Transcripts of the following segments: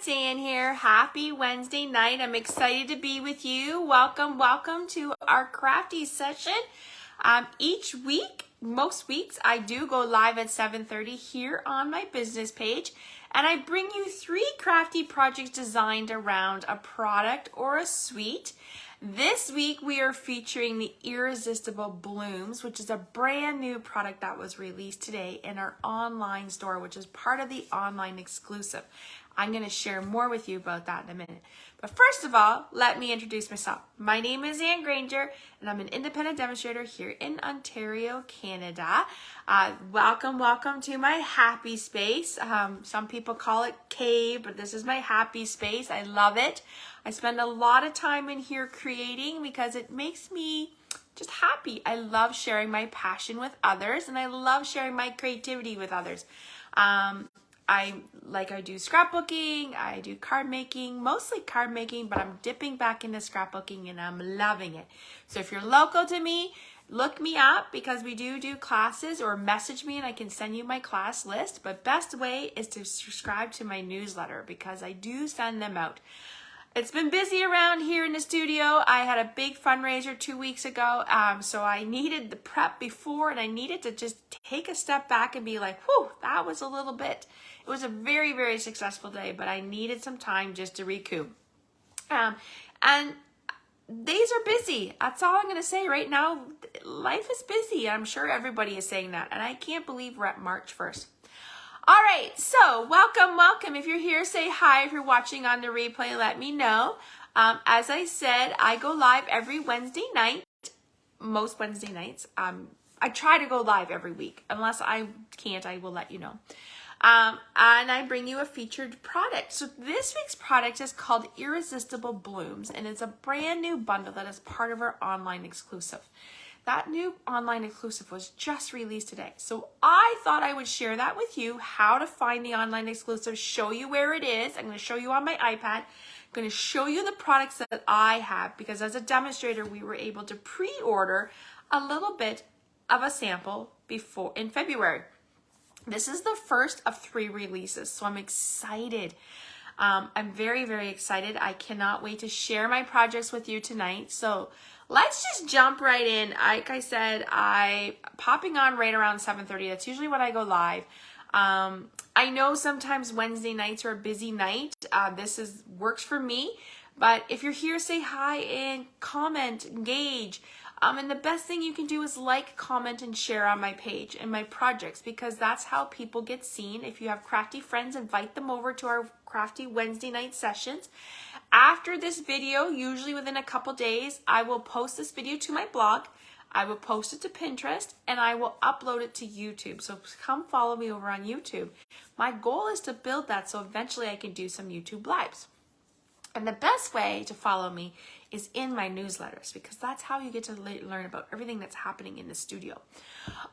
it's Anne here. Happy Wednesday night. I'm excited to be with you. Welcome to our Crafty session. Each week, most weeks, I do go live at 7:30 here on my business page, and I bring you 3 crafty projects designed around a product or a suite. This week we are featuring the Irresistible Blooms, which is a brand new product that was released today in our online store, which is part of the online exclusive. I'm going to share more with you about that in a minute. But first of all, let me introduce myself. My name is Anne Granger, and I'm an independent demonstrator here in Ontario, Canada. Welcome to my happy space. Some people call it cave, but this is my happy space. I love it. I spend a lot of time in here creating because it makes me just happy. I love sharing my passion with others, and I love sharing my creativity with others. I do scrapbooking, I do card making, mostly card making, but I'm dipping back into scrapbooking and I'm loving it. So if you're local to me, look me up because we do classes, or message me and I can send you my class list. But best way is to subscribe to my newsletter because I do send them out. It's been busy around here in the studio. I had a big fundraiser 2 weeks ago, so I needed the prep before, and I needed to just take a step back and be like, whew, that was a little bit. It was a very, very successful day, but I needed some time just to recoup. And days are busy. That's all I'm going to say right now. Life is busy. I'm sure everybody is saying that, and I can't believe we're at March 1st. All right, so welcome. If you're here, say hi. If you're watching on the replay, let me know. As I said, I go live every Wednesday night, most Wednesday nights. I try to go live every week. Unless I can't, I will let you know. And I bring you a featured product. So this week's product is called Irresistible Blooms, and it's a brand new bundle that is part of our online exclusive. That new online exclusive was just released today. So I thought I would share that with you, how to find the online exclusive, show you where it is. I'm going to show you on my iPad. I'm going to show you the products that I have because as a demonstrator, we were able to pre-order a little bit of a sample before in February. This is the first of 3 releases, so I'm excited. I'm very, very excited. I cannot wait to share my projects with you tonight. So let's just jump right in. Like I said, I'm popping on right around 7:30. That's usually when I go live. I know sometimes Wednesday nights are a busy night. This works for me. But if you're here, say hi and comment, engage. And the best thing you can do is like, comment, and share on my page and my projects because that's how people get seen. If you have crafty friends, invite them over to our crafty Wednesday night sessions. After this video, usually within a couple days, I will post this video to my blog. I will post it to Pinterest, and I will upload it to YouTube. So come follow me over on YouTube. My goal is to build that so eventually I can do some YouTube lives. And the best way to follow me is in my newsletters because that's how you get to learn about everything that's happening in the studio.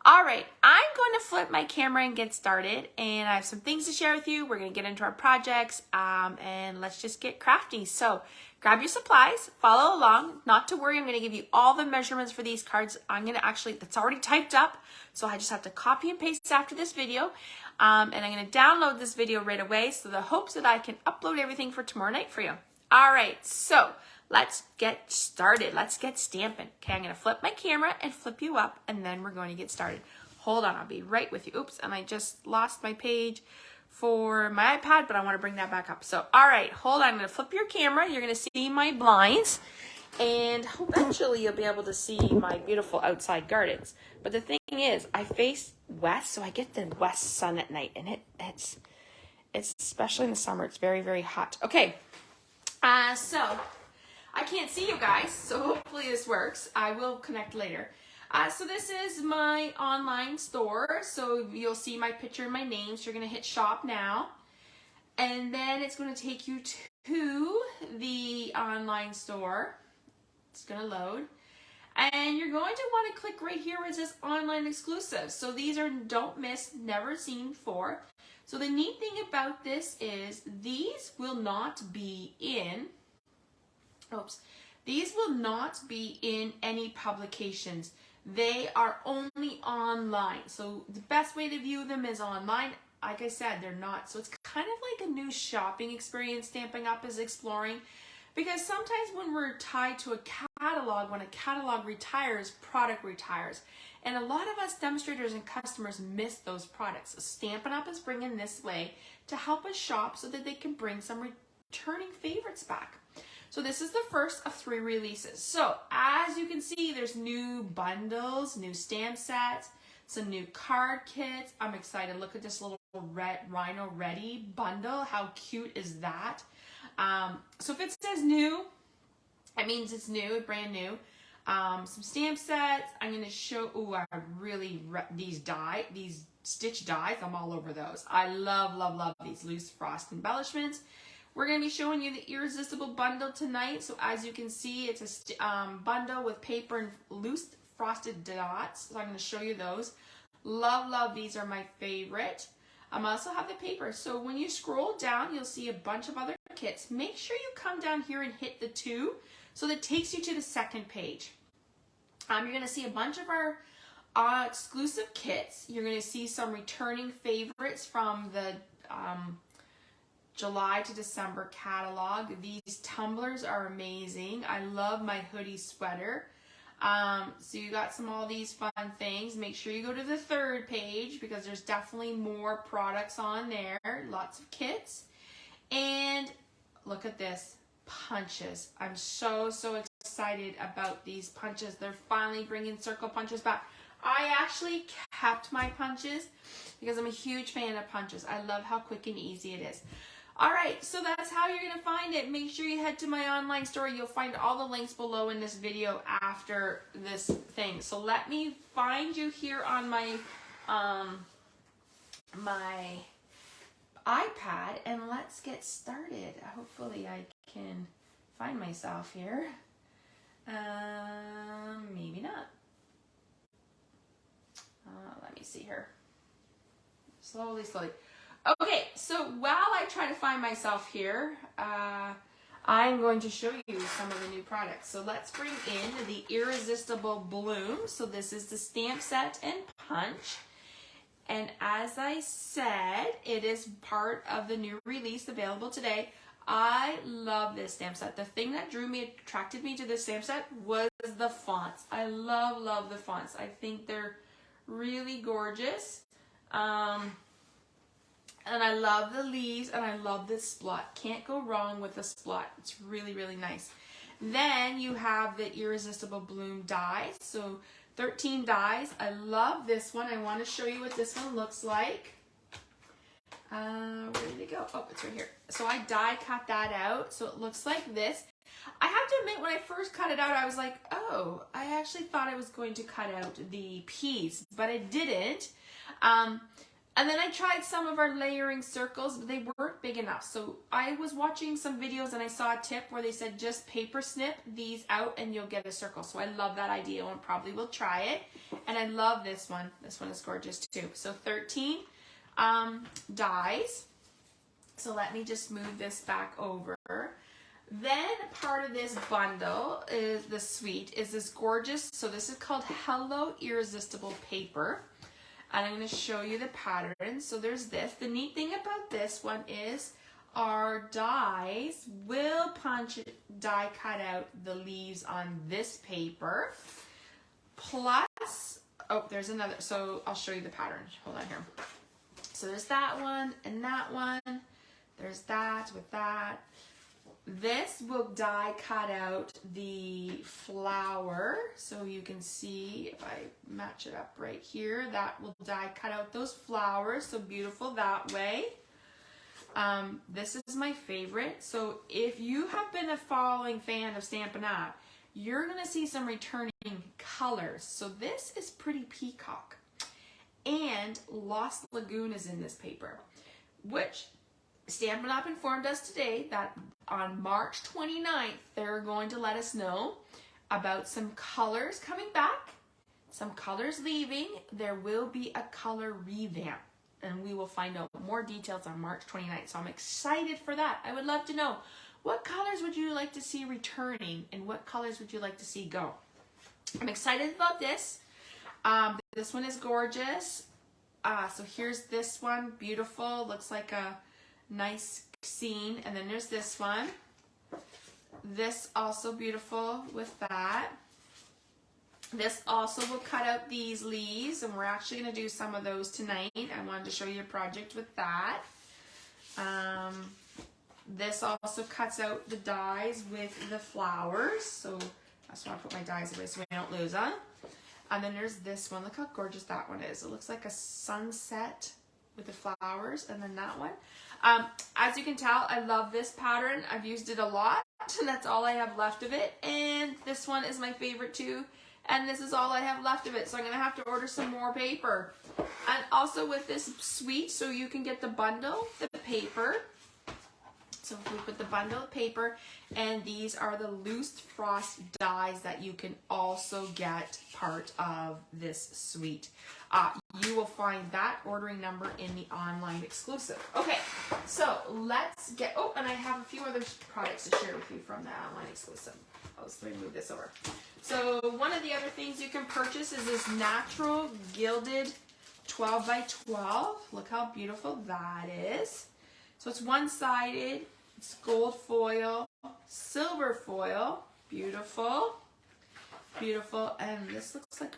All right, I'm going to flip my camera and get started, and I have some things to share with you. We're going to get into our projects, and let's just get crafty. So grab your supplies, follow along. Not to worry, I'm going to give you all the measurements for these cards. That's already typed up, so I just have to copy and paste after this video. And I'm going to download this video right away so the hopes that I can upload everything for tomorrow night for you. All right, so let's get started. Let's get stamping. Okay, I'm going to flip my camera and flip you up, and then we're going to get started. Hold on, I'll be right with you. Oops, and I just lost my page for my iPad, but I want to bring that back up. So, all right, hold on. I'm going to flip your camera. You're going to see my blinds, and eventually you'll be able to see my beautiful outside gardens. But the thing is, I face west, so I get the west sun at night, and it's especially in the summer, it's very, very hot. Okay. So I can't see you guys, so hopefully this works. I will connect later. So this is my online store. So you'll see my picture and my name. So you're going to hit shop now. And then it's going to take you to the online store. It's going to load. And you're going to want to click right here where it says online exclusive. So these are don't miss, never seen before. So the neat thing about this is these will not be in, any publications. They are only online. So the best way to view them is online. like I said, they're not. So it's kind of like a new shopping experience Stampin' Up! Is exploring. Because sometimes when we're tied to a catalog, when a catalog retires, product retires. And a lot of us demonstrators and customers miss those products. So Stampin' Up! Is bringing this way to help us shop so that they can bring some returning favorites back. So this is the first of 3 releases. So as you can see, there's new bundles, new stamp sets, some new card kits. I'm excited. Look at this little red Rhino Ready bundle. How cute is that? So if it says new, it means it's new, brand new. Some stamp sets. I'm going to show, I really, these stitch dies, I'm all over those. I love, love, love these Loose Frosted Embellishments. We're going to be showing you the Irresistible Bundle tonight. So as you can see, it's a bundle with paper and loose frosted dots. So I'm going to show you those. Love, love, these are my favorite. I also have the paper. So when you scroll down, you'll see a bunch of other kits. Make sure you come down here and hit the 2 so that takes you to the second page. You're going to see a bunch of our exclusive kits. You're going to see some returning favorites from the July to December catalog. These tumblers are amazing. I love my hoodie sweater. So you got all these fun things. Make sure you go to the 3rd page because there's definitely more products on there. Lots of kits. And look at this, punches. I'm so excited about these punches. They're finally bringing circle punches back. I actually kept my punches because I'm a huge fan of punches. I love how quick and easy it is. All right, so that's how you're going to find it. Make sure you head to my online store. You'll find all the links below in this video after this thing. So let me find you here on my my iPad and let's get started. Hopefully I can find myself here. Maybe not. Let me see here. Slowly. Okay, so while I try to find myself here, I'm going to show you some of the new products. So let's bring in the Irresistible Blooms. So this is the stamp set and punch. And as I said, it is part of the new release available today. I love this stamp set. The thing that attracted me to this stamp set was the fonts. I love, love the fonts. I think they're really gorgeous. And I love the leaves and I love this splot. Can't go wrong with the splot. It's really, really nice. Then you have the Irresistible Bloom dies. So 13 dies. I love this one. I want to show you what this one looks like. Where did it go? Oh, it's right here. So I die cut that out. So it looks like this. I have to admit, when I first cut it out, I was like, oh, I actually thought I was going to cut out the piece, but I didn't. And then I tried some of our layering circles, but they weren't big enough. So I was watching some videos and I saw a tip where they said just paper snip these out and you'll get a circle. So I love that idea and probably will try it. And I love this one. This one is gorgeous too. So 13 dies. So let me just move this back over. Then part of this bundle is the suite is this gorgeous. So this is called Hello Irresistible paper. And I'm going to show you the pattern. So there's this. The neat thing about this one is our dies will die cut out the leaves on this paper. Plus, oh, there's another. So I'll show you the pattern. Hold on here. So there's that one and that one. There's that with that. This will die cut out the flower, so you can see if I match it up right here, that will die cut out those flowers, so beautiful that way. This is my favorite. So if you have been a following fan of Stampin' Up, you're going to see some returning colors. So this is Pretty Peacock, and Lost Lagoon is in this paper, which Stampin' Up! Informed us today that on March 29th, they're going to let us know about some colors coming back, some colors leaving. There will be a color revamp, and we will find out more details on March 29th. So I'm excited for that. I would love to know, what colors would you like to see returning, and what colors would you like to see go? I'm excited about this. This one is gorgeous. So here's this one, beautiful, looks like a nice scene. And then there's this one. This also beautiful with that. This also will cut out these leaves, and we're actually going to do some of those tonight. I wanted to show you a project with that. This also cuts out the dies with the flowers, so that's why I put my dies away so we don't lose them. And then there's this one. Look how gorgeous that one is. It looks like a sunset with the flowers. And then that one. As you can tell, I love this pattern. I've used it a lot, and that's all I have left of it. And this one is my favorite too. And this is all I have left of it. So I'm going to have to order some more paper. And also with this suite, so you can get the bundle, the paper. So we put the bundle of paper, and these are the loose frost dies that you can also get part of this suite. You will find that ordering number in the online exclusive. Okay, so let's get, oh, and I have a few other products to share with you from the online exclusive. Let me move this over. So one of the other things you can purchase is this natural gilded 12 by 12. Look how beautiful that is. So it's one-sided, it's gold foil, silver foil, beautiful, beautiful, and this looks like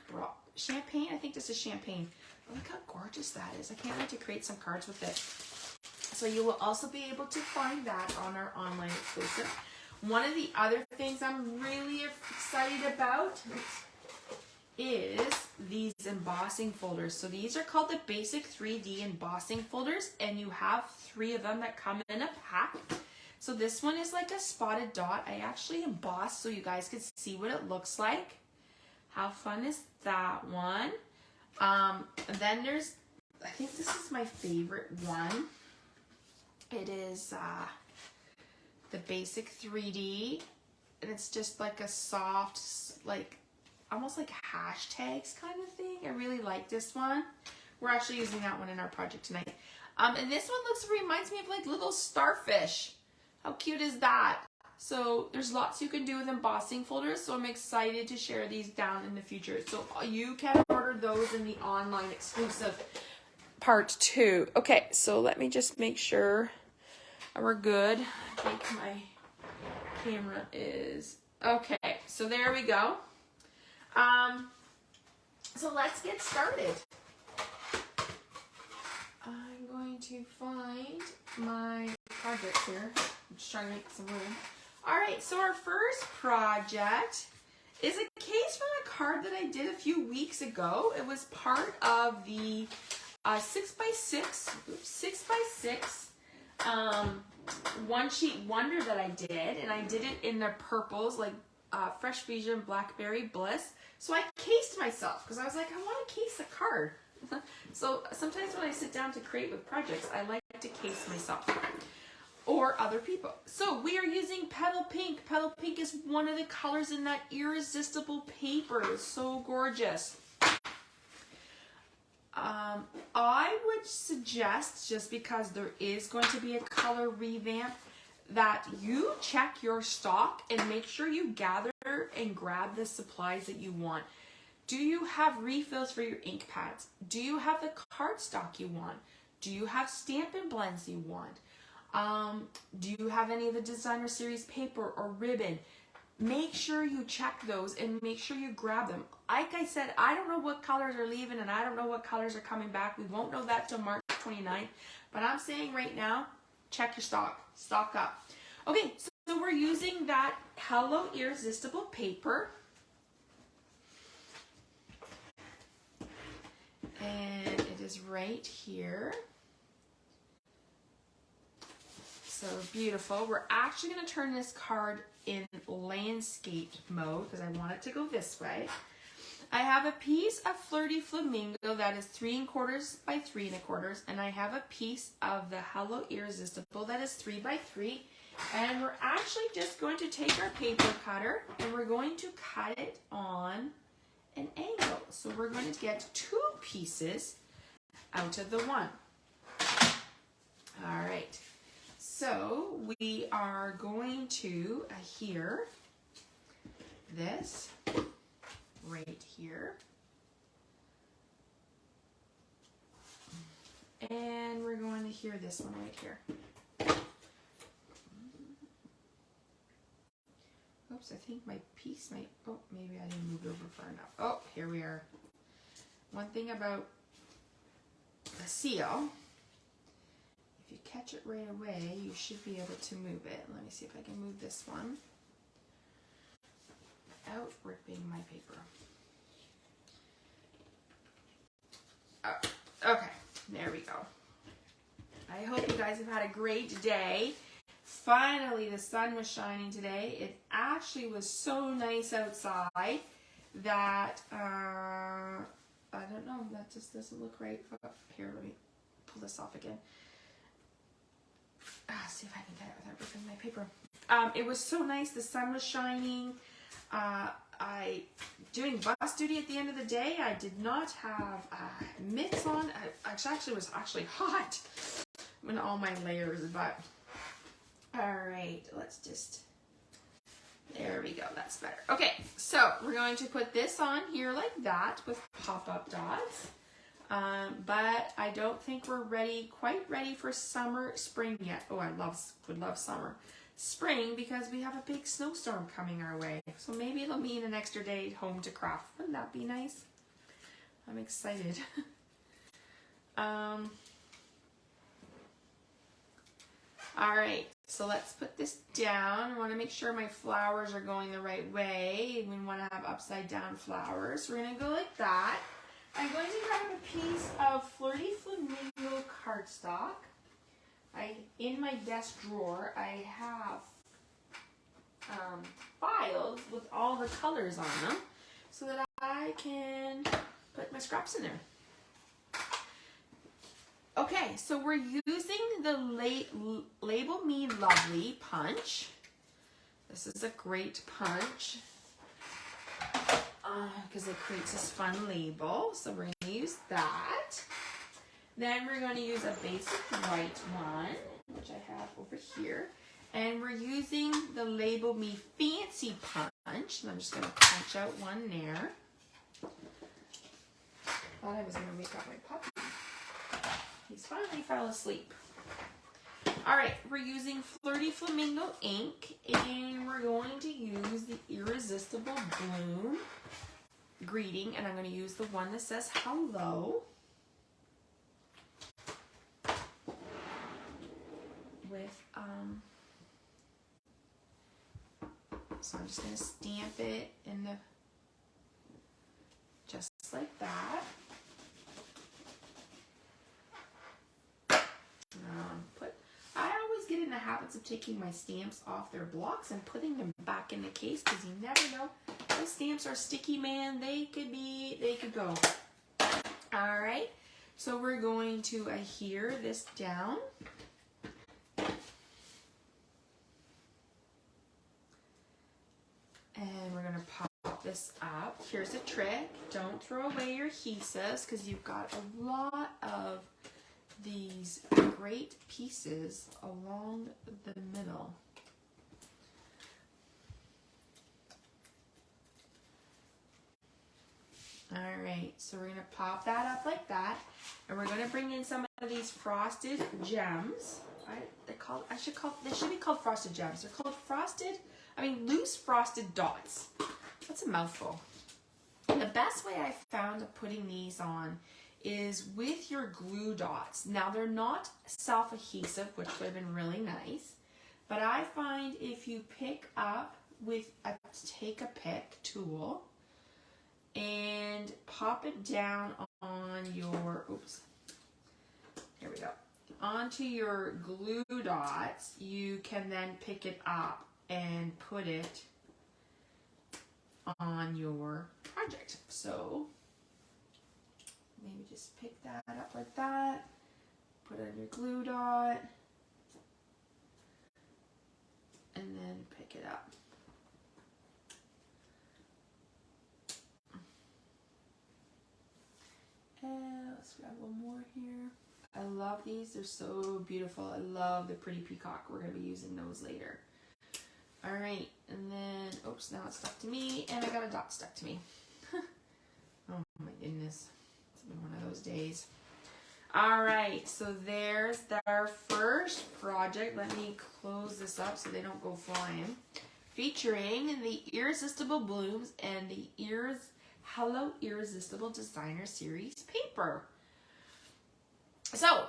champagne. I think this is champagne. Look how gorgeous that is. I can't wait to create some cards with it. So you will also be able to find that on our online exclusive. One of the other things I'm really excited about is these embossing folders. So these are called the Basic 3D embossing folders, and you have 3 of them that come in a pack. So this one is like a spotted dot. I actually embossed so you guys could see what it looks like. How fun is that one? And then there's, I think this is my favorite one. It is the Basic 3D, and it's just like a soft, like almost like hashtags kind of thing. I really like this one. We're actually using that one in our project tonight. And this one reminds me of like little starfish. How cute is that? So there's lots you can do with embossing folders, so I'm excited to share these down in the future. So you can order those in the online exclusive part 2. Okay, so let me just make sure we're good. I think my camera is okay. So there we go. So let's get started. I'm going to find my project here. I'm just trying to make some room. All right, so our first project is a case from a card that I did a few weeks ago. It was part of the 6x6 one sheet wonder that I did, and I did it in the purples like Fresh Fuchsia and Blackberry Bliss. So I cased myself because I was like, I want to case a card. So sometimes when I sit down to create with projects, I like to case myself or other people. So we are using Petal Pink. Petal Pink is one of the colors in that Irresistible paper. It's so gorgeous. I would suggest, just because there is going to be a color revamp, that you check your stock and make sure you gather and grab the supplies that you want. Do you have refills for your ink pads? Do you have the cardstock you want? Do you have Stampin' Blends you want? Do you have any of the designer series paper or ribbon? Make sure you check those and make sure you grab them. Like I said, I don't know what colors are leaving and I don't know what colors are coming back. We won't know that till March 29th. But I'm saying right now, check your stock. Stock up. Okay, so we're using that Hello Irresistible paper. And it is right here. So beautiful. We're actually going to turn this card in landscape mode because I want it to go this way. I have a piece of Flirty Flamingo that is 3 1/4 by 3 1/4, and I have a piece of the Hello Irresistible that is 3 by 3. And we're actually just going to take our paper cutter and we're going to cut it on an angle. So we're going to get 2 pieces out of the one. All right. So we are going to adhere this right here. And we're going to hear this one right here. Oops, I think my piece might, oh, maybe I didn't move it over far enough. Oh, here we are. One thing about the seal, if you catch it right away, you should be able to move it. Let me see if I can move this one without ripping my paper. Oh, okay, there we go. I hope you guys have had a great day. Finally, the sun was shining today. It actually was so nice outside that, I don't know, that just doesn't look right. Oh, here, let me pull this off again. See if I can get it without ripping my paper. It was so nice. The sun was shining. Doing bus duty at the end of the day, I did not have mitts on. Actually, it was actually hot in all my layers, but all right, let's just, there we go, that's better. Okay, so we're going to put this on here like that with pop-up dots, but I don't think we're quite ready for spring yet. Oh, would love summer. Spring, because we have a big snowstorm coming our way. So maybe it'll mean an extra day home to craft. Wouldn't that be nice? I'm excited. All right, so let's put this down. I want to make sure my flowers are going the right way. We want to have upside down flowers. We're going to go like that. I'm going to grab a piece of Flirty Flamingo cardstock. In my desk drawer, I have files with all the colors on them so that I can put my scraps in there. Okay, so we're using the Label Me Lovely punch. This is a great punch because it creates this fun label. So we're going to use that. Then we're going to use a basic white one, which I have over here. And we're using the Label Me Fancy punch. And I'm just going to punch out one there. Thought I was going to wake up my puppy. He's finally fell asleep. All right, we're using Flirty Flamingo ink. And we're going to use the Irresistible Bloom greeting. And I'm going to use the one that says hello. So I'm just going to stamp it in the, just like that. I always get in the habits of taking my stamps off their blocks and putting them back in the case because you never know. Those stamps are sticky, man. They could go. All right. So we're going to adhere this down. And we're going to pop this up. Here's a trick. Don't throw away your adhesives because you've got a lot of these great pieces along the middle. All right, so we're going to pop that up like that. And we're going to bring in some of these frosted gems. They should be called frosted gems. They're called loose frosted dots. That's a mouthful. And the best way I found of putting these on is with your glue dots. Now they're not self-adhesive, which would have been really nice, but I find if you pick up with a take a pick tool and pop it down on your, here we go, onto your glue dots, you can then pick it up and put it on your project. So maybe just pick that up like that, put it on your glue dot, and then pick it up. And let's grab one more here. I love these, they're so beautiful. I love the pretty peacock. We're going to be using those later. All right, and then, oops, now it's stuck to me, and I got a dot stuck to me. Oh my goodness, it's been one of those days. All right, so there's our first project. Let me close this up so they don't go flying. Featuring the Irresistible Blooms and the Hello Irresistible Designer Series paper. So,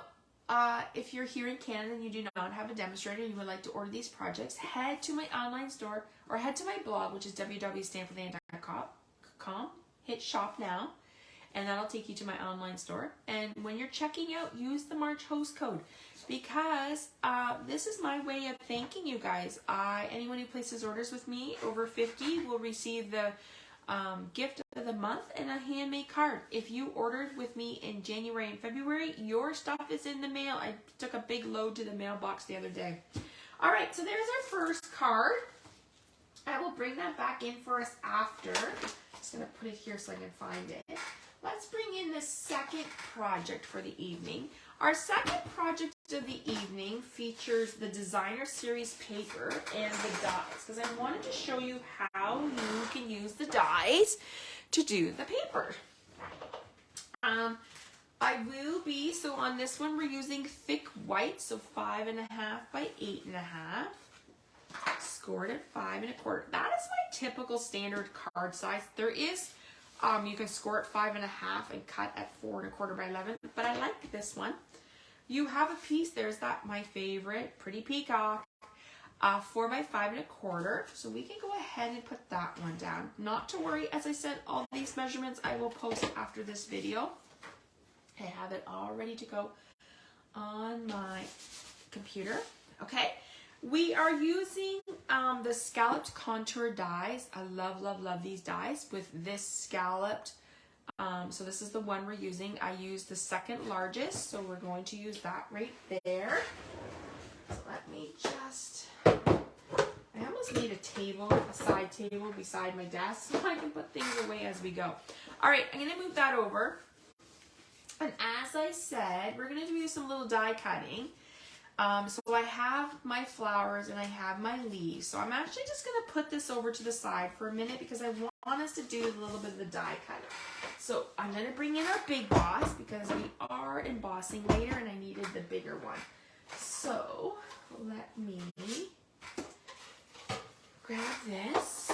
if you're here in Canada and you do not have a demonstrator and you would like to order these projects, head to my online store or head to my blog, which is www.stanforthann.com. Hit shop now, and that'll take you to my online store. And when you're checking out, use the March host code, because this is my way of thanking you guys. Anyone who places orders with me over 50 will receive the gift of the month and a handmade card. If you ordered with me in January and February, your stuff is in the mail. I took a big load to the mailbox the other day. All right, so there's our first card. I will bring that back in for us after. Just gonna put it here so I can find it. Let's bring in the second project for the evening. Our second project of the evening features the Designer Series paper and the dies, because I wanted to show you how you can use the dies to do the paper. So on this one we're using thick white, so 5.5 by 8.5, scored at 5 1/4. That is my typical standard card size. There is you can score at 5.5 and cut at 4 1/4 by 11, but I like this one. You have a piece, there's that, my favorite, Pretty Peacock, 4 by 5 1/4. So we can go ahead and put that one down. Not to worry, as I said, all these measurements I will post after this video. I have it all ready to go on my computer. Okay, we are using the scalloped contour dies. I love, love, love these dies with this scalloped. So this is the one we're using. I use the second largest, so we're going to use that right there. So let me just, I almost need a table, a side table beside my desk so I can put things away as we go. All right, I'm gonna move that over. And as I said, we're gonna do some little die cutting. So I have my flowers and I have my leaves. So I'm actually just gonna put this over to the side for a minute because I want us to do a little bit of the die cutting. So I'm gonna bring in our big boss because we are embossing later and I needed the bigger one. So let me grab this,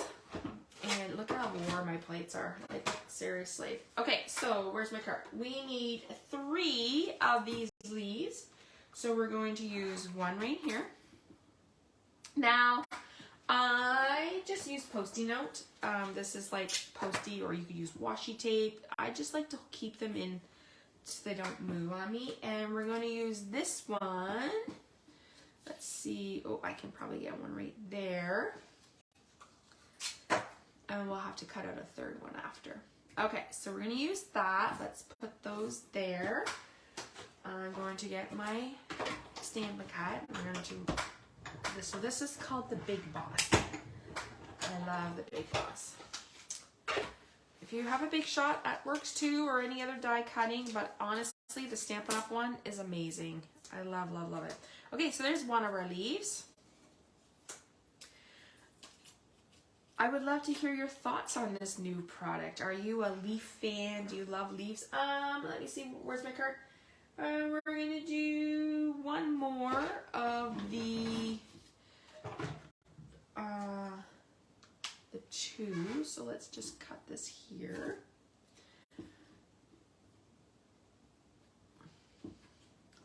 and look how warm my plates are, like seriously. Okay, so where's my card? We need 3 of these leaves. So we're going to use one right here. Now, I just use Post-it note. This is like Post-it, or you could use washi tape. I just like to keep them in so they don't move on me. And we're going to use this one. Let's see. Oh, I can probably get one right there. And we'll have to cut out a third one after. Okay, so we're going to use that. Let's put those there. I'm going to get my Stanley cut. I'm going to do this. So this is called the Big Boss. I love the Big Boss. If you have a Big Shot, that works too, or any other die cutting, but honestly, the Stampin' Up! One is amazing. I love, love, love it. Okay, so there's one of our leaves. I would love to hear your thoughts on this new product. Are you a leaf fan? Do you love leaves? Let me see, where's my card? We're going to do one more of the 2. So let's just cut this here.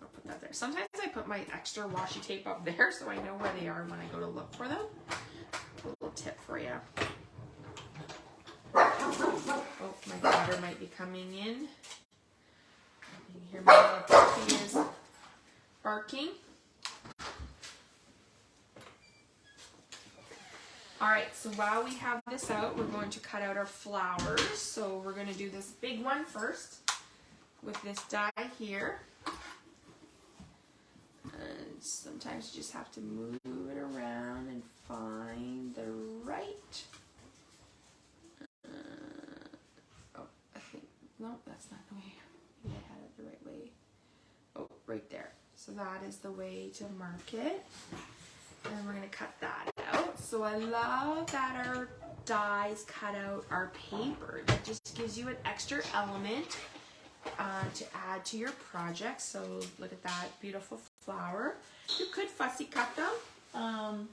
I'll put that there. Sometimes I put my extra washi tape up there so I know where they are when I go to look for them. A little tip for you. Oh, my daughter might be coming in. You can hear my little puppy is barking. All right, so while we have this out, we're going to cut out our flowers. So we're going to do this big one first with this die here. And sometimes you just have to move it around and find the right. Oh, I think, no, that's not the way. Maybe I had it the right way. Oh, right there. So that is the way to mark it. And we're going to cut that out. So I love that our dies cut out our paper. That just gives you an extra element to add to your project. So look at that beautiful flower. You could fussy cut them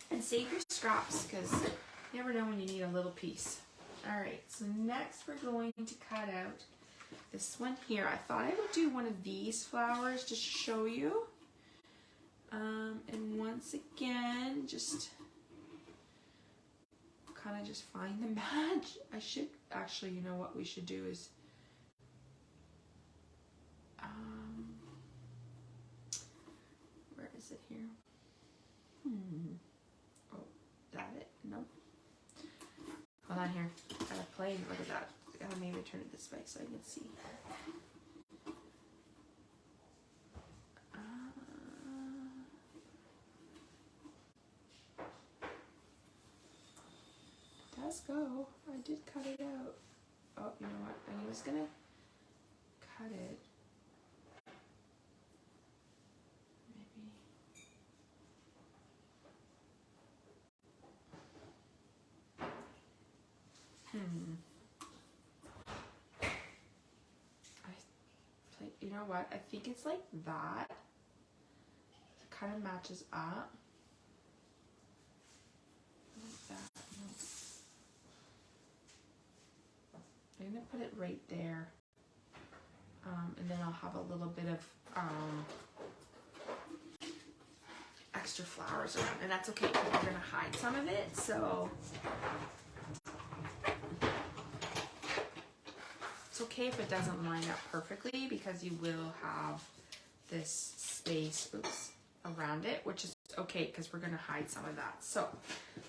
and save your scraps because you never know when you need a little piece. All right, so next we're going to cut out this one here. I thought I would do one of these flowers just to show you. And once again, just kind of just find the match. I should actually, you know what we should do is where is it here? Oh, that it? Nope. Hold on here. Gotta play. Look at that. I gotta maybe turn it this way so I can see. It does go. I did cut it out. Oh, you know what? I was gonna cut it. You know what? I think it's like that. It kind of matches up. Like that. I'm gonna put it right there. And then I'll have a little bit of extra flowers around. And that's okay because we're gonna hide some of it. So it's okay if it doesn't line up perfectly because you will have this space around it, which is okay because we're going to hide some of that. So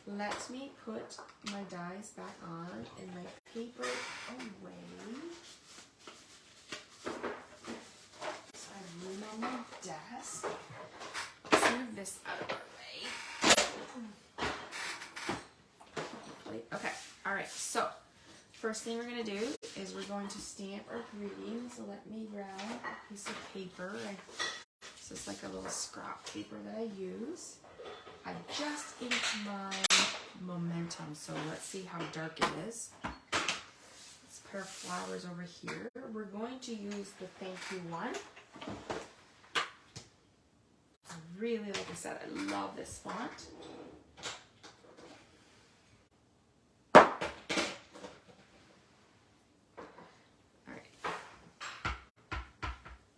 let me put my dies back on and my paper away. So I have room on my desk. Let's move this out of our way. Okay, all right, so first thing we're going to do is we're going to stamp our greeting. So let me grab a piece of paper. This is like a little scrap paper that I use. I just inked my momentum, so let's see how dark it is. Let's put our flowers over here. We're going to use the thank you one. I really, like I said, I love this font.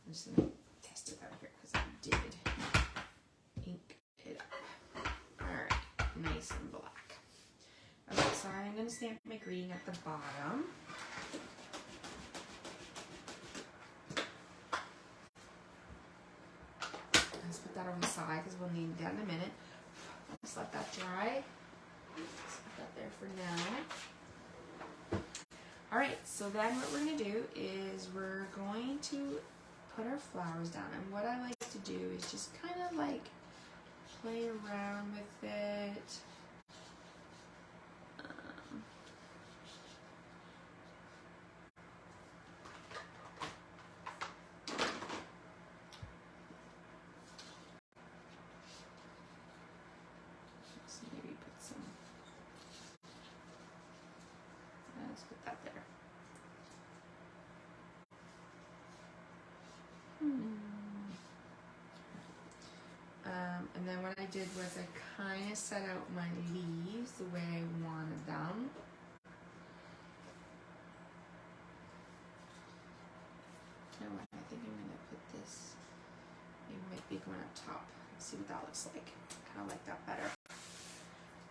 I'm just going to test it out here because I did ink it up. Alright, nice and black. Okay, so I'm going to stamp my greeting at the bottom. Let's put that over the side because we'll need that in a minute. Just let that dry. Just put that there for now. Alright, so then what we're going to do is we're going to put our flowers down, and what I like to do is just kind of like play around with it. Let's maybe put some. Let's put that there. And then what I did was I kind of set out my leaves the way I wanted them. You know what, I think I'm going to put this, it might be going up top. Let's see what that looks like. Kind of like that better.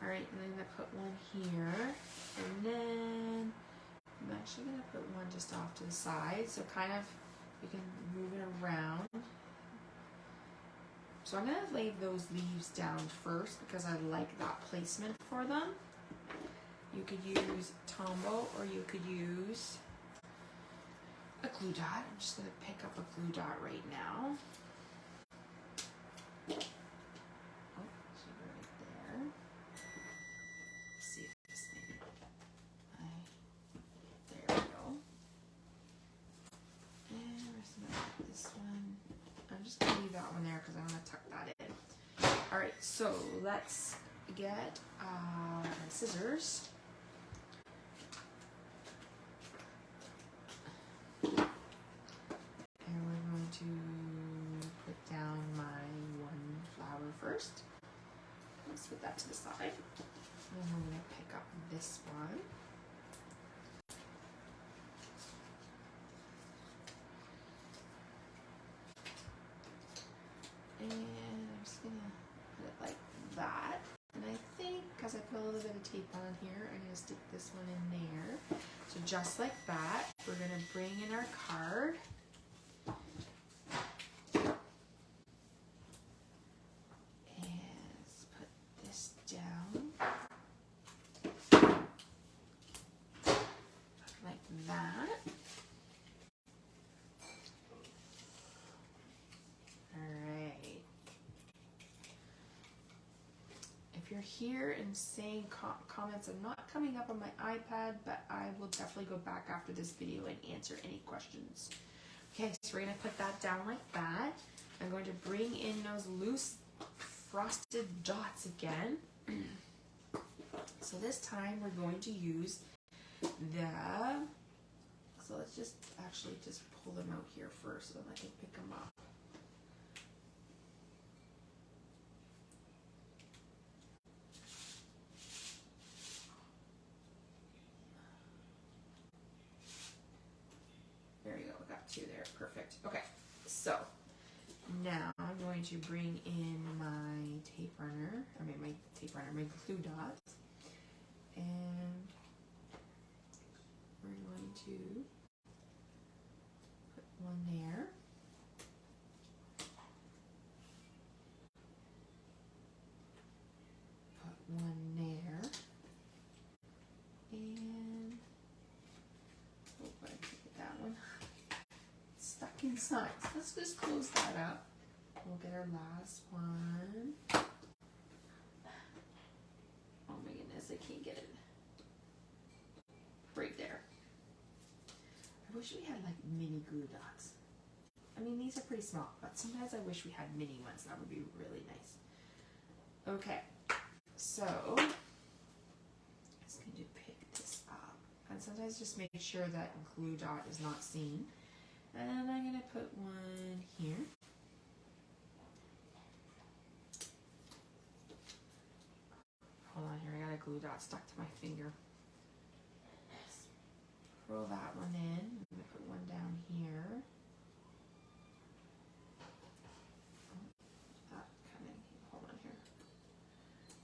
Alright, and then I'm going to put one here. And then I'm actually going to put one just off to the side. So kind of, you can move it around. So I'm going to lay those leaves down first because I like that placement for them. You could use Tombow or you could use a glue dot. I'm just going to pick up a glue dot right now. Oh, it's right there. Let's see if this maybe, there we go. And this one. I'm just going to leave that one there because I want to tuck that in. Alright, so let's get our scissors. first. Let's put that to the side. And I'm going to pick up this one. And I'm just going to put it like that. And I think, because I put a little bit of tape on here, I'm going to stick this one in there. So just like that, we're going to bring in our card. And let's put this down. Like that. Alright. If you're here and saying comments, I'm not coming up on my iPad, but I will definitely go back after this video and answer any questions. Okay, so we're going to put that down like that. I'm going to bring in those loose frosted dots again. So this time we're going to use so let's just actually just pull them out here first so then I can pick them up. There you go, we got two there, perfect. Okay, so now I'm going to bring in my my glue dots, and we're going to put one there. Put one there. And oh, I didn't get that one. It's stuck inside. So let's just close that up. We'll get our last one. Oh my goodness, I can't get it. Right there. I wish we had like mini glue dots. I mean, these are pretty small, but sometimes I wish we had mini ones. That would be really nice. Okay, so I'm just going to pick this up. And sometimes just make sure that glue dot is not seen. And I'm going to put one here. Hold on here, I got a glue dot stuck to my finger. Let's roll that one in. I'm going to put one down here. That kind of, hold on here.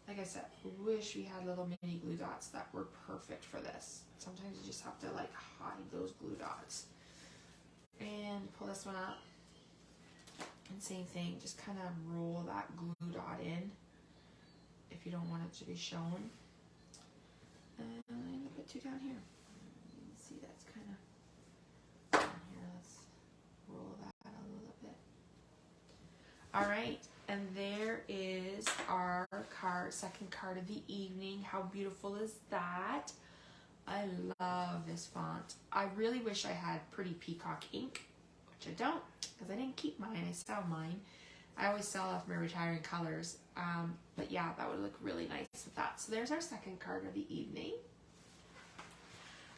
Like I said, wish we had little mini glue dots that were perfect for this. Sometimes you just have to like hide those glue dots. And pull this one up. And same thing, just kind of roll that glue dot in if you don't want it to be shown. And I'm going to put two down here. You can see that's kind of down here. Let's roll that a little bit. All right, and there is our card, second card of the evening. How beautiful is that? I love this font. I really wish I had pretty peacock ink, which I don't, because I didn't keep mine. I sell mine. I always sell off my retiring colors. But yeah, that would look really nice with that. So there's our second card of the evening.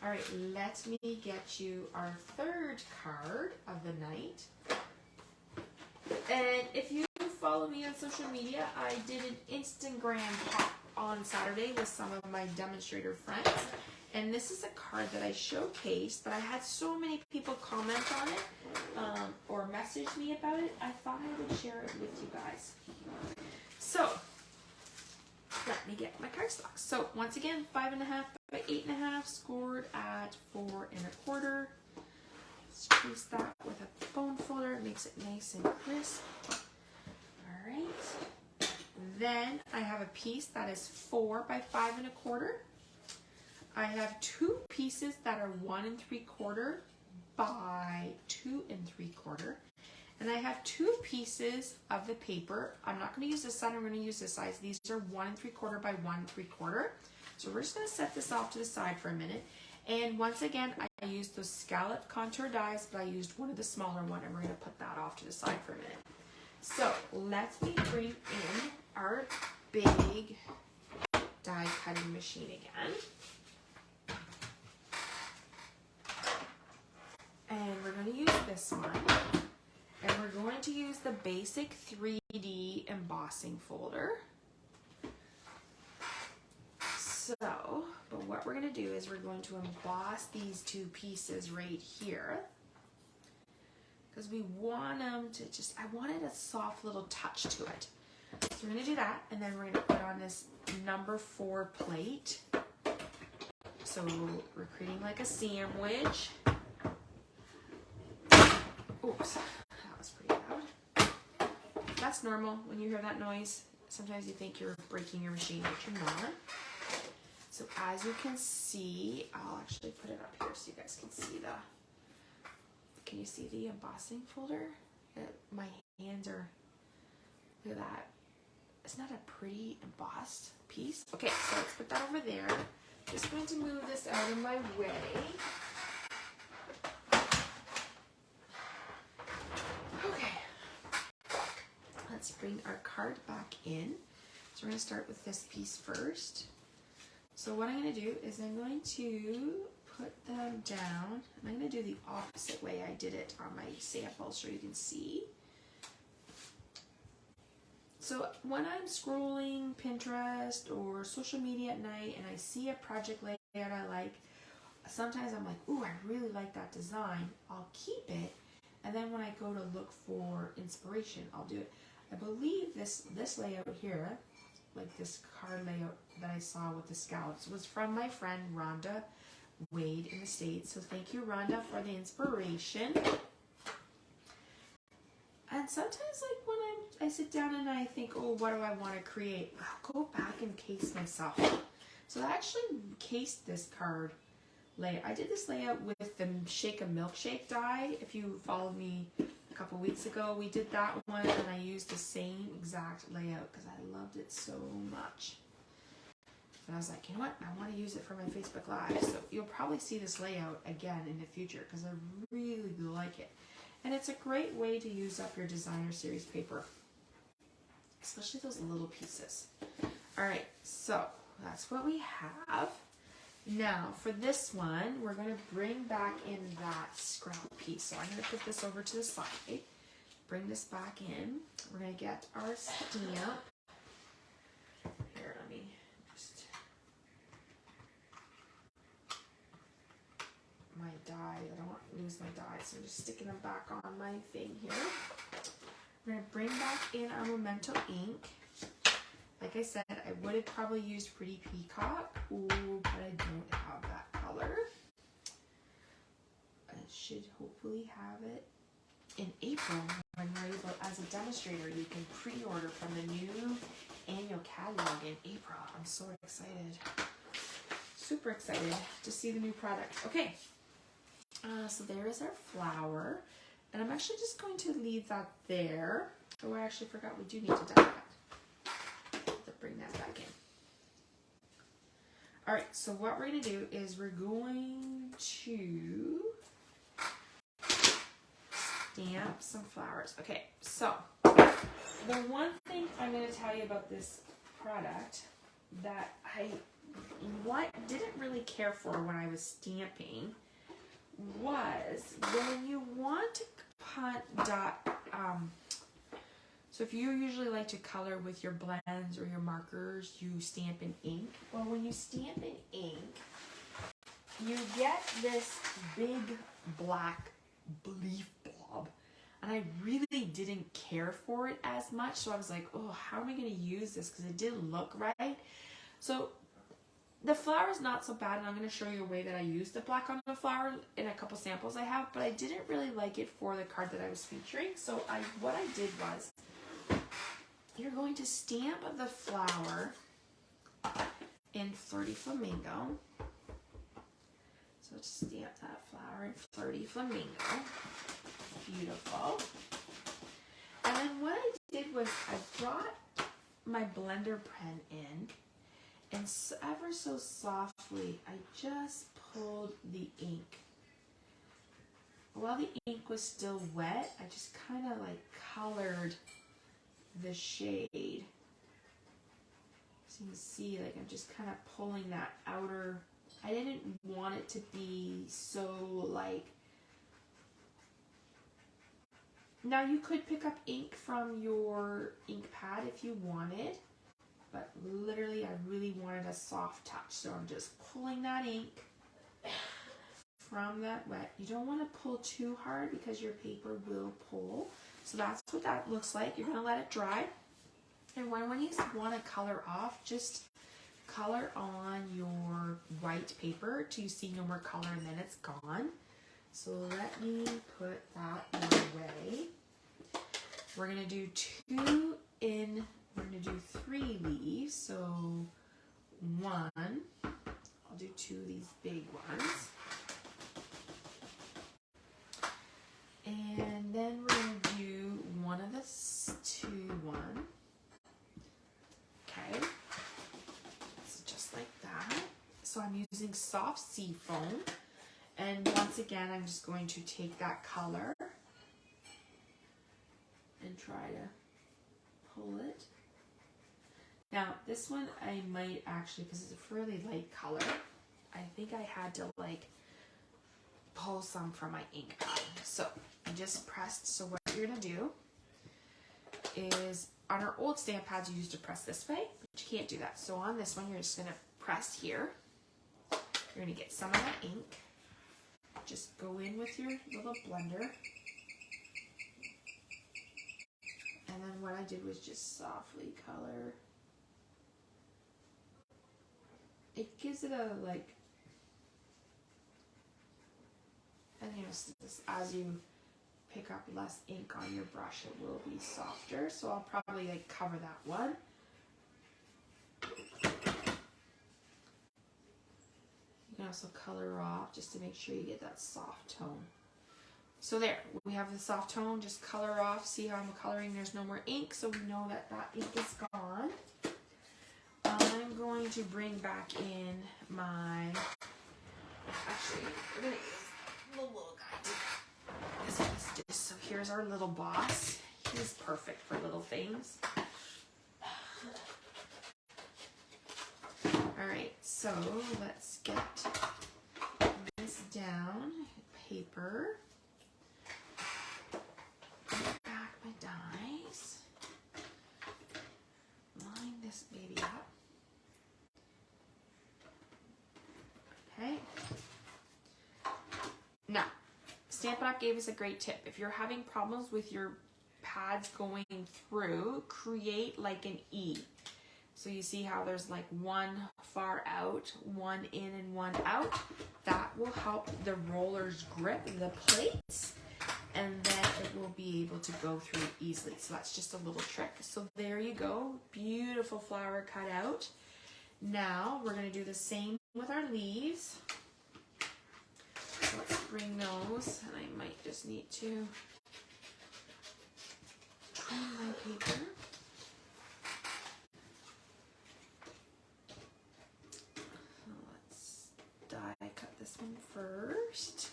All right, let me get you our third card of the night. And if you follow me on social media, I did an Instagram pop on Saturday with some of my demonstrator friends. And this is a card that I showcased, but I had so many people comment on it or message me about it, I thought I would share it with you guys. So, let me get my cardstock. So, once again, 5.5 by 8.5, scored at 4 1/4. Let's trace that with a bone folder. It makes it nice and crisp. All right. Then I have a piece that is 4 by 5 1/4. I have two pieces that are 1 3/4 by 2 3/4. And I have two pieces of the paper. I'm not going to use this side, I'm going to use this size. These are 1 3/4 by 1 3/4. So we're just going to set this off to the side for a minute. And once again, I used those scallop contour dies, but I used one of the smaller one, and we're going to put that off to the side for a minute. So let me bring in our big die cutting machine again. And we're going to use this one. And we're going to use the basic 3D embossing folder. So, but what we're going to do is we're going to emboss these two pieces right here, because we want them to just, I wanted a soft little touch to it. So we're going to do that, and then we're going to put on this number 4 plate. So we're creating like a sandwich. Oops, that was pretty loud. That's normal when you hear that noise. Sometimes you think you're breaking your machine, but you're not. So as you can see, I'll actually put it up here so you guys can see can you see the embossing folder? My hands are, look at that. Isn't that a pretty embossed piece? Okay, so let's put that over there. Just going to move this out of my way. Okay, let's bring our card back in. So we're going to start with this piece first. So what I'm going to do is I'm going to put them down. I'm going to do the opposite way I did it on my sample so you can see. So when I'm scrolling Pinterest or social media at night and I see a project layout I like, sometimes I'm like, ooh, I really like that design. I'll keep it. And then when I go to look for inspiration, I'll do it. I believe this layout here, like this card layout that I saw with the scallops, was from my friend Rhonda Wade in the States. So thank you, Rhonda, for the inspiration. And sometimes, like when I sit down and I think, oh, what do I want to create? I'll go back and case myself. So I actually cased this card layout. I did this layout with the Shake a Milkshake die. If you followed me a couple weeks ago, we did that one, and I used the same exact layout because I loved it so much. And I was like, you know what? I want to use it for my Facebook Live. So you'll probably see this layout again in the future because I really like it. And it's a great way to use up your designer series paper, especially those little pieces. All right, so that's what we have. Now for this one, we're going to bring back in that scrap piece. So I'm going to put this over to the side, bring this back in. We're going to get our stamp. Here, let me just, my die, I don't want to lose my die, so I'm just sticking them back on my thing here. We're going to bring back in our Memento ink. Like I said, I would have probably used Pretty Peacock, but I don't have that color. I should hopefully have it in April when we're able, as a demonstrator, you can pre-order from the new annual catalog in April. I'm so excited. Super excited to see the new product. Okay, so there is our flower. And I'm actually just going to leave that there. Oh, I actually forgot we do need to dye that. Bring that back in. All right, so what we're going to do is we're going to stamp some flowers. Okay, so the one thing I'm going to tell you about this product that I didn't really care for when I was stamping was when you want to so if you usually like to color with your blends or your markers, you stamp in ink. Well, when you stamp in ink, you get this big black leaf blob. And I really didn't care for it as much. So I was like, oh, how am I going to use this? Because it didn't look right. So the flower is not so bad. And I'm going to show you a way that I used the black on the flower in a couple samples I have. But I didn't really like it for the card that I was featuring. So what I did was, you're going to stamp the flower in Flirty Flamingo. So just stamp that flower in Flirty Flamingo. Beautiful. And then what I did was I brought my blender pen in, and ever so softly, I just pulled the ink. While the ink was still wet, I just kind of like colored the shade. So you can see, like, I'm just kind of pulling that outer. I didn't want it to be so like Now you could pick up ink from your ink pad if you wanted, but literally I really wanted a soft touch, so I'm just pulling that ink from that wet. You don't want to pull too hard because your paper will pull. So that's what that looks like. You're going to let it dry. And when you want to color off, just color on your white paper till you see no more color and then it's gone. So let me put that one away. We're going to do we're going to do 3 leaves. So 1, I'll do 2 of these big ones. And then we're going to do one of the 2 one. Okay. So just like that. So I'm using soft sea foam. And once again, I'm just going to take that color and try to pull it. Now, this one I might actually, because it's a fairly light color, I think I had to like pull some from my ink pad. So I just pressed. So what you're gonna do is, on our old stamp pads you used to press this way, but you can't do that. So on this one you're just gonna press here. You're gonna get some of that ink. Just go in with your little blender. And then what I did was just softly color. It gives it a like, and you know, as you pick up less ink on your brush, it will be softer. So I'll probably like cover that one. You can also color off just to make sure you get that soft tone. So there, we have the soft tone. Just color off. See how I'm coloring? There's no more ink, so we know that that ink is gone. I'm going to bring back in my, actually, we're going to use the little guy. So here's our little boss. He's perfect for little things. All right, so let's get this down. Paper. Back my dies. Line this baby up. Okay. Now, Stampin' Up! Gave us a great tip. If you're having problems with your pads going through, create like an E. So you see how there's like one far out, one in and one out. That will help the rollers grip the plates, and then it will be able to go through easily. So that's just a little trick. So there you go. Beautiful flower cut out. Now we're going to do the same with our leaves. So let's bring those, and I might just need to trim my paper. So let's die cut this one first.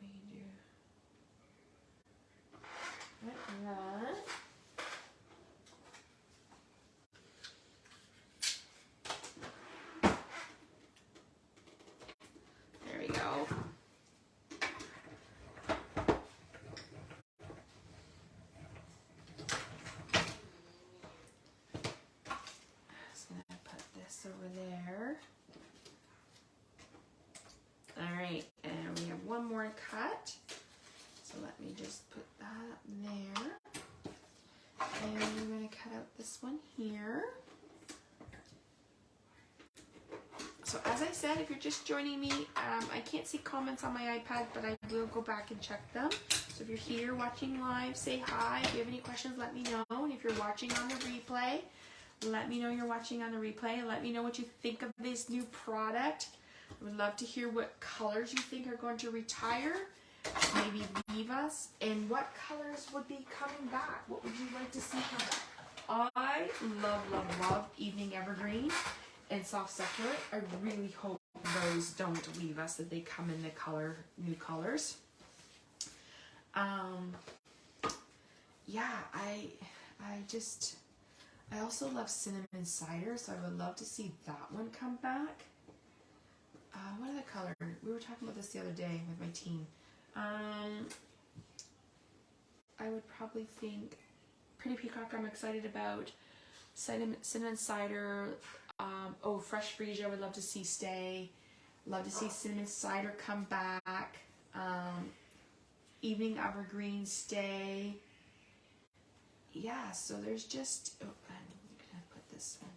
We do like that. There we go. Just gonna put this over there. All right, and we have one more to cut. So let me just put that up there. And we're going to cut out this one here. So as I said, if you're just joining me, I can't see comments on my iPad, but I will go back and check them. So if you're here watching live, say hi. If you have any questions, let me know. And if you're watching on the replay, let me know you're watching on the replay. Let me know what you think of this new product. I would love to hear what colors you think are going to retire. Maybe leave us. And what colors would be coming back? What would you like to see come back? I love, love, love Evening Evergreen and Soft Succulent. I really hope those don't leave us, that they come in the new colors. Yeah, I also love Cinnamon Cider, so I would love to see that one come back. What other color? We were talking about this the other day with my team. I would probably think Pretty Peacock I'm excited about. Cinnamon Cider. Fresh Freesia I would love to see stay. Love to see Cinnamon Cider come back. Evening Evergreen stay. Yeah, so there's just, I'm gonna put this one,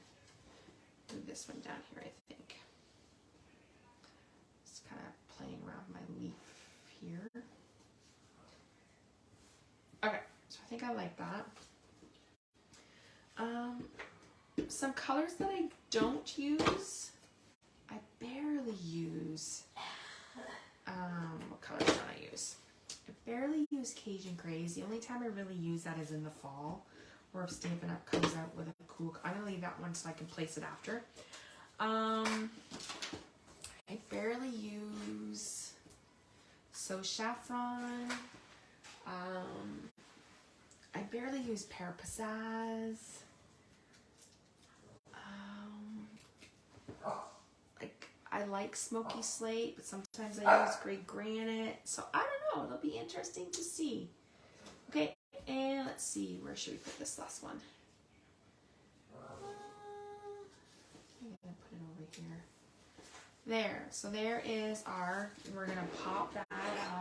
move this one down here, I think. Just kind of playing around my leaf here. Okay, so I think I like that. Some colors that I don't use, I barely use. What colors don't I use? I barely use Cajun Grays. The only time I really use that is in the fall, or if Stampin' Up! Comes out with a cool. I'm gonna leave that one so I can place it after. I barely use So Saffron. I barely use Pear Pizzazz. I like Smoky Slate, but sometimes I use Gray Granite. So I don't know. It'll be interesting to see. Okay, and let's see. Where should we put this last one? I'm going to put it over here. There. So there is our, we're going to pop that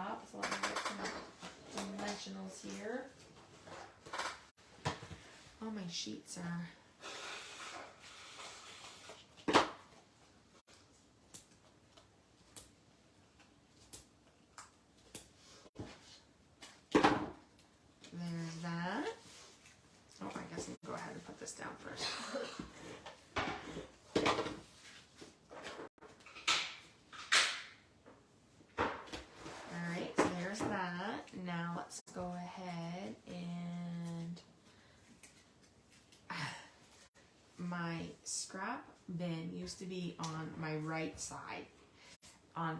up. So let me get some dimensionals here. All my sheets are... There's that. Oh, I guess I'll go ahead and put this down first. Alright, so there's that. Now let's go ahead and my scrap bin used to be on my right side.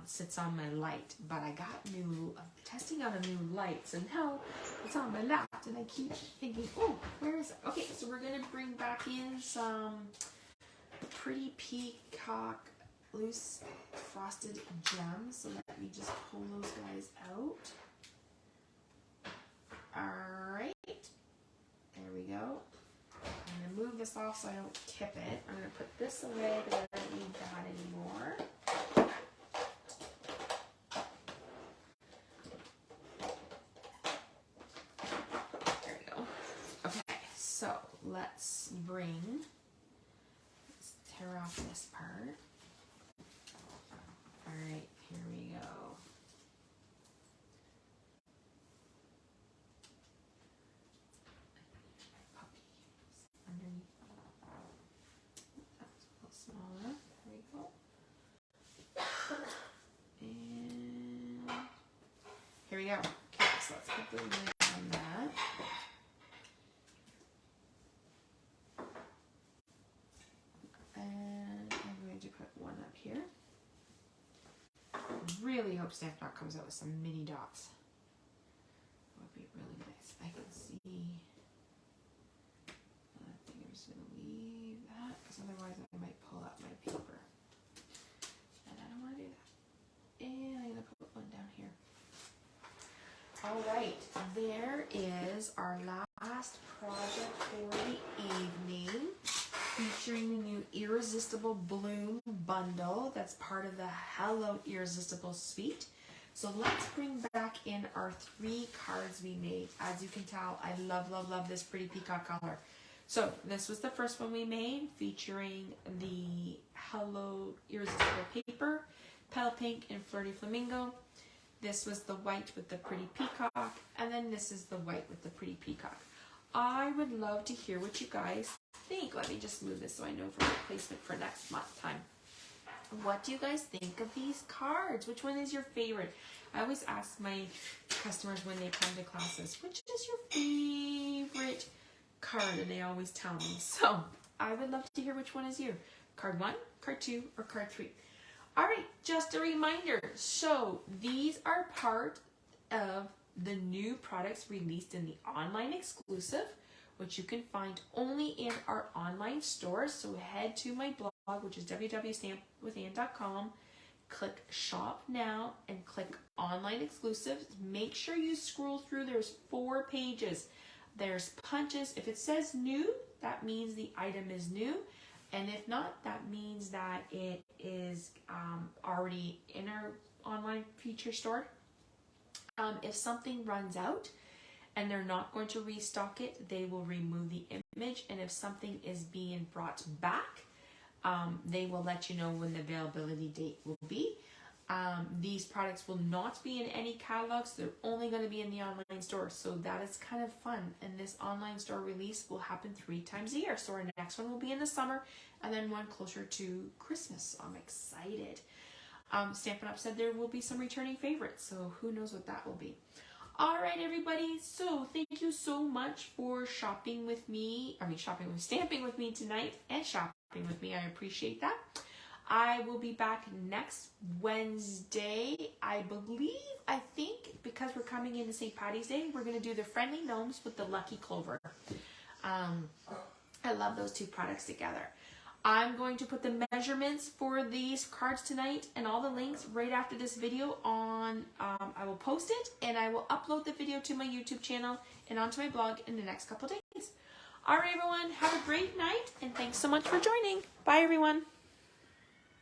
Sits on my light, but I got I'm testing out a new light, so now it's on my left, and I keep thinking, oh, where is it? Okay, so we're gonna bring back in some Pretty Peacock Loose Frosted Gems, so let me just pull those guys out. Alright, there we go. I'm gonna move this off so I don't tip it. I'm gonna put this away because I don't need that anymore. Let's tear off this part. Alright, here we go. Puppy underneath. That's a little smaller. There we go. And here we go. Okay, so let's put the lid on that. Really hope Stampin' Up! Comes out with some mini dots. That would be really nice. I can see. I think I'm just going to leave that because otherwise I might pull out my paper. And I don't want to do that. And I'm going to put one down here. Alright, there is our last project for the evening, featuring the new Irresistible Bloom Bundle that's part of the Hello Irresistible Suite. So let's bring back in our 3 cards we made. As you can tell, I love this Pretty Peacock color. So this was the first one we made, featuring the Hello Irresistible paper, Petal Pink and Flirty Flamingo. This was the white with the Pretty Peacock, and then this is the white with the Pretty Peacock. I would love to hear what you guys think. Let me just move this so I know for my placement for next month time. What do you guys think of these cards? Which one is your favorite? I always ask my customers when they come to classes, which is your favorite card? And they always tell me. So I would love to hear which one is you. Card 1, card 2, or card 3. All right, just a reminder. So these are part of the new products released in the online exclusive, which you can find only in our online store. So head to my blog, which is www.stampwithanne.com. click shop now and click online exclusives. Make sure you scroll through. There's 4 pages. There's punches. If it says new, that means the item is new. And if not, that means that it is already in our online feature store. If something runs out and they're not going to restock it, they will remove the image. And if something is being brought back, they will let you know when the availability date will be. These products will not be in any catalogs. They're only going to be in the online store. So that is kind of fun. And this online store release will happen 3 times a year. So our next one will be in the summer and then one closer to Christmas. So I'm excited. Stampin' Up! Said there will be some returning favorites. So who knows what that will be. All right, everybody. So thank you so much for stamping with me tonight and shopping with me. I appreciate that. I will be back next Wednesday. I think, because we're coming into St. Patty's Day, we're going to do the Friendly Gnomes with the Lucky Clover. I love those 2 products together. I'm going to put the measurements for these cards tonight and all the links right after this video on, I will post it and I will upload the video to my YouTube channel and onto my blog in the next couple days. All right, everyone, have a great night and thanks so much for joining. Bye, everyone.